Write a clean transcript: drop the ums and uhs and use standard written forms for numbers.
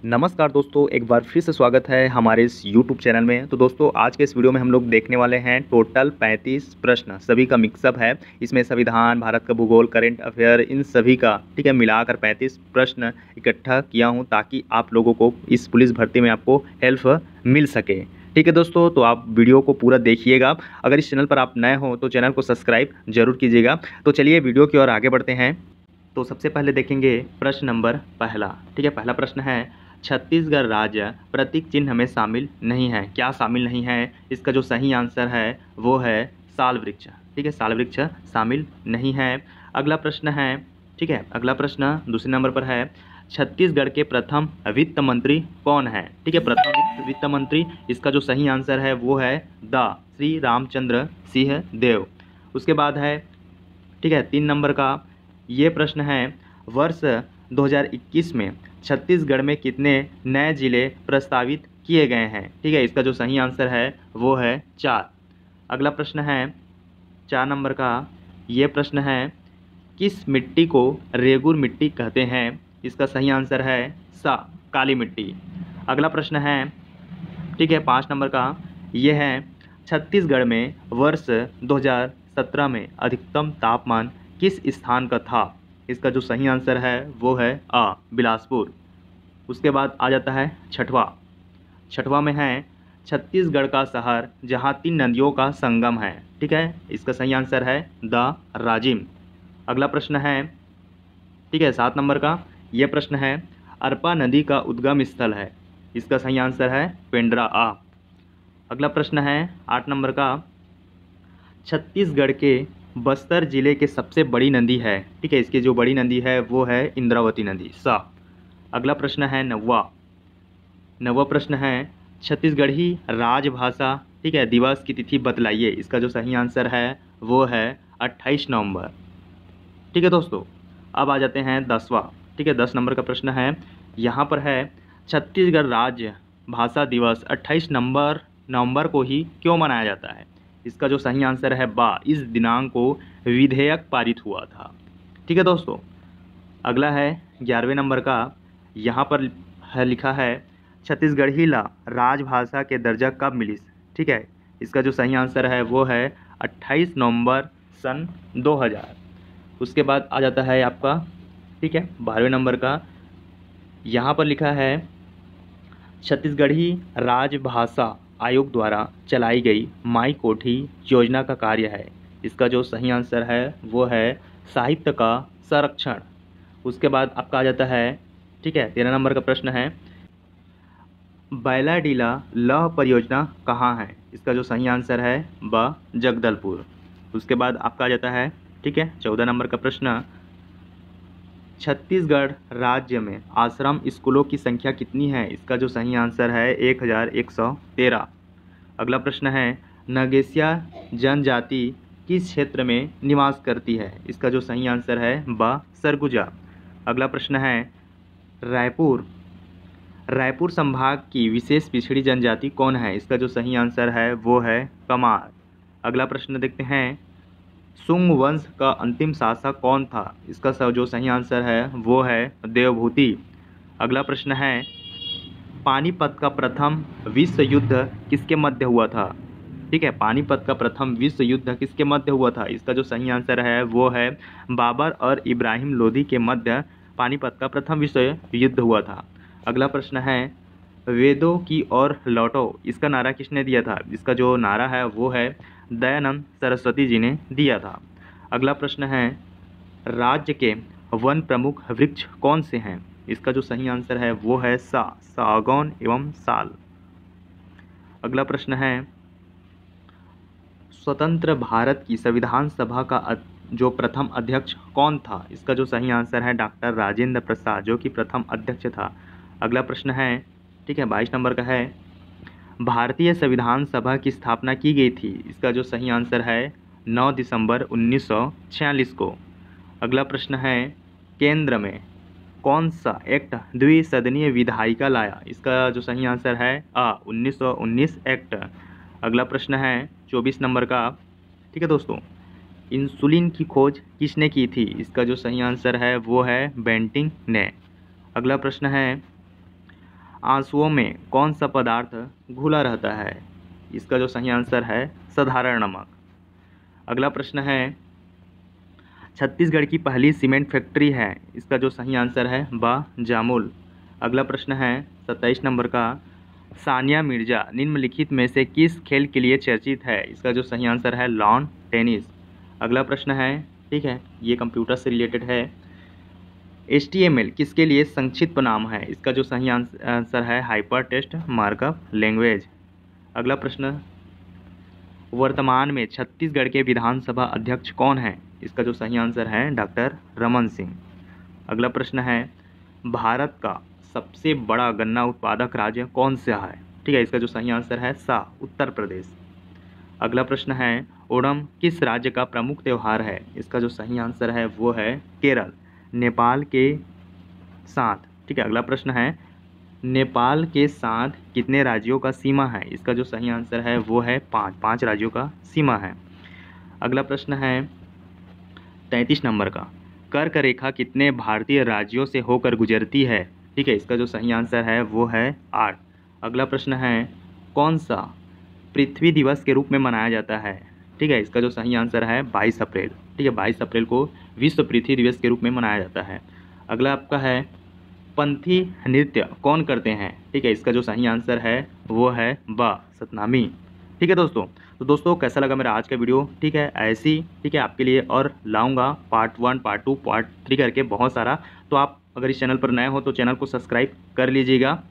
नमस्कार दोस्तों, एक बार फिर से स्वागत है हमारे इस YouTube चैनल में। तो दोस्तों, आज के इस वीडियो में हम लोग देखने वाले हैं टोटल 35 प्रश्न, सभी का मिक्सअप है। इसमें संविधान, भारत का भूगोल, करंट अफेयर, इन सभी का मिलाकर 35 प्रश्न इकट्ठा किया हूं ताकि आप लोगों को इस पुलिस भर्ती में आपको हेल्प मिल सके। ठीक है दोस्तों, तो आप वीडियो को पूरा देखिएगा। अगर इस चैनल पर आप नए हो तो चैनल को सब्सक्राइब जरूर कीजिएगा। तो चलिए वीडियो की ओर आगे बढ़ते हैं। तो सबसे पहले देखेंगे प्रश्न नंबर पहला। ठीक है, पहला प्रश्न है, छत्तीसगढ़ राज्य प्रतीक चिन्ह में शामिल नहीं है। क्या शामिल नहीं है? इसका जो सही आंसर है वो है साल वृक्ष। ठीक है, साल वृक्ष शामिल नहीं है। अगला प्रश्न है, ठीक है, अगला प्रश्न दूसरे नंबर पर है, छत्तीसगढ़ के प्रथम वित्त मंत्री कौन है? ठीक है, प्रथम वित्त मंत्री, इसका जो सही आंसर है वो है द श्री रामचंद्र सिंह देव। उसके बाद है, ठीक है, 3 नंबर का ये प्रश्न है, वर्ष 2021 में छत्तीसगढ़ में कितने नए जिले प्रस्तावित किए गए हैं? ठीक है, इसका जो सही आंसर है वो है 4। अगला प्रश्न है 4 नंबर का ये प्रश्न है, किस मिट्टी को रेगुर मिट्टी कहते हैं? इसका सही आंसर है सा काली मिट्टी। अगला प्रश्न है, ठीक है, 5 नंबर का ये है, छत्तीसगढ़ में वर्ष 2017 में अधिकतम तापमान किस स्थान का था? इसका जो सही आंसर है वो है आ बिलासपुर। उसके बाद आ जाता है छठवा में है, छत्तीसगढ़ का शहर जहां 3 नदियों का संगम है। ठीक है, इसका सही आंसर है द राजिम। अगला प्रश्न है, ठीक है, 7 नंबर का यह प्रश्न है, अरपा नदी का उद्गम स्थल है। इसका सही आंसर है पेंड्रा आ। अगला प्रश्न है 8 नंबर का, छत्तीसगढ़ के बस्तर जिले के सबसे बड़ी नदी है। ठीक है, इसकी जो बड़ी नदी है वो है इंद्रावती नदी सा। अगला प्रश्न है नवा प्रश्न है, छत्तीसगढ़ी राजभाषा, ठीक है, दिवस की तिथि बतलाइए। इसका जो सही आंसर है वो है 28 नवंबर। ठीक है दोस्तों, अब आ जाते हैं 10वां। ठीक है, 10 नंबर का प्रश्न है, यहाँ पर है, छत्तीसगढ़ राज्य भाषा दिवस 28 नवंबर को ही क्यों मनाया जाता है? इसका जो सही आंसर है बा, इस दिनांक को विधेयक पारित हुआ था। ठीक है दोस्तों, अगला है 11वें नंबर का, यहाँ पर लिखा है, छत्तीसगढ़ी राजभाषा के दर्जा कब मिली? ठीक है, इसका जो सही आंसर है वो है 28 नवंबर सन 2000। उसके बाद आ जाता है आपका, ठीक है, 12वें नंबर का, यहाँ पर लिखा है, छत्तीसगढ़ी राजभाषा आयोग द्वारा चलाई गई माई कोठी योजना का कार्य है। इसका जो सही आंसर है वो है साहित्य का संरक्षण। उसके बाद आपका आ जाता है, ठीक है, 13 नंबर का प्रश्न है, बैलाडीला लौह परियोजना कहाँ है? इसका जो सही आंसर है ब जगदलपुर। उसके बाद आपका आ जाता है, ठीक है, 14 नंबर का प्रश्न, छत्तीसगढ़ राज्य में आश्रम स्कूलों की संख्या कितनी है? इसका जो सही आंसर है 1113। अगला प्रश्न है, नगेशिया जनजाति किस क्षेत्र में निवास करती है? इसका जो सही आंसर है ब सरगुजा। अगला प्रश्न है, रायपुर संभाग की विशेष पिछड़ी जनजाति कौन है? इसका जो सही आंसर है वो है कमार। अगला प्रश्न देखते हैं, सुंग वंश का अंतिम शासक कौन था? इसका जो सही आंसर है वो है देवभूति। अगला प्रश्न है, पानीपत का प्रथम विश्व युद्ध किसके मध्य हुआ था? ठीक है, पानीपत का प्रथम विश्व युद्ध किसके मध्य हुआ था? इसका जो सही आंसर है वो है बाबर और इब्राहिम लोदी के मध्य पानीपत का प्रथम विश्व युद्ध हुआ था। अगला प्रश्न है, वेदों की ओर लौटो, इसका नारा किसने दिया था? इसका जो नारा है वो है दयानंद सरस्वती जी ने दिया था। अगला प्रश्न है, राज्य के वन प्रमुख वृक्ष कौन से हैं? इसका जो सही आंसर है वो है सागौन एवं साल। अगला प्रश्न है, स्वतंत्र भारत की संविधान सभा का जो प्रथम अध्यक्ष कौन था? इसका जो सही आंसर है डॉक्टर राजेंद्र प्रसाद, जो कि प्रथम अध्यक्ष था। अगला प्रश्न है, ठीक है, 22 नंबर का है, भारतीय संविधान सभा की स्थापना की गई थी। इसका जो सही आंसर है 9 दिसंबर 1946 को। अगला प्रश्न है, केंद्र में कौन सा एक्ट द्विसदनीय विधायिका लाया? इसका जो सही आंसर है 1919 एक्ट। अगला प्रश्न है 24 नंबर का, ठीक है दोस्तों, इंसुलिन की खोज किसने की थी? इसका जो सही आंसर है वो है बेंटिंग ने। अगला प्रश्न है, आंसुओं में कौन सा पदार्थ घुला रहता है? इसका जो सही आंसर है साधारण नमक। अगला प्रश्न है, छत्तीसगढ़ की पहली सीमेंट फैक्ट्री है, इसका जो सही आंसर है जामुल। अगला प्रश्न है 27 नंबर का, सानिया मिर्जा निम्नलिखित में से किस खेल के लिए चर्चित है? इसका जो सही आंसर है लॉन टेनिस। अगला प्रश्न है, ठीक है, ये कंप्यूटर से रिलेटेड है, HTML किसके लिए संक्षिप्त नाम है? इसका जो सही आंसर है हाइपर टेक्स्ट मार्कअप लैंग्वेज। अगला प्रश्न, वर्तमान में छत्तीसगढ़ के विधानसभा अध्यक्ष कौन है? इसका जो सही आंसर है डॉक्टर रमन सिंह। अगला प्रश्न है, भारत का सबसे बड़ा गन्ना उत्पादक राज्य कौन सा है? ठीक है, इसका जो सही आंसर है उत्तर प्रदेश। अगला प्रश्न है, ओणम किस राज्य का प्रमुख त्यौहार है? इसका जो सही आंसर है वो है केरल, नेपाल के साथ। ठीक है, अगला प्रश्न है, नेपाल के साथ कितने राज्यों का सीमा है? इसका जो सही आंसर है वो है 5 राज्यों का सीमा है। अगला प्रश्न है 33 नंबर का, कर्क रेखा कितने भारतीय राज्यों से होकर गुजरती है? ठीक है, इसका जो सही आंसर है वो है 8। अगला प्रश्न है, कौन सा पृथ्वी दिवस के रूप में मनाया जाता है? ठीक है, इसका जो सही आंसर है 22 अप्रैल। ठीक है, 22 अप्रैल को विश्व पृथ्वी दिवस के रूप में मनाया जाता है। अगला आपका है, पंथी नृत्य कौन करते हैं? ठीक है, इसका जो सही आंसर है वो है सतनामी। ठीक है दोस्तों, तो दोस्तों कैसा लगा मेरा आज का वीडियो? ठीक है, ऐसी ठीक है आपके लिए और लाऊंगा पार्ट 1, पार्ट 2, पार्ट 3 करके बहुत सारा। तो आप अगर इस चैनल पर नए हो तो चैनल को सब्सक्राइब कर लीजिएगा।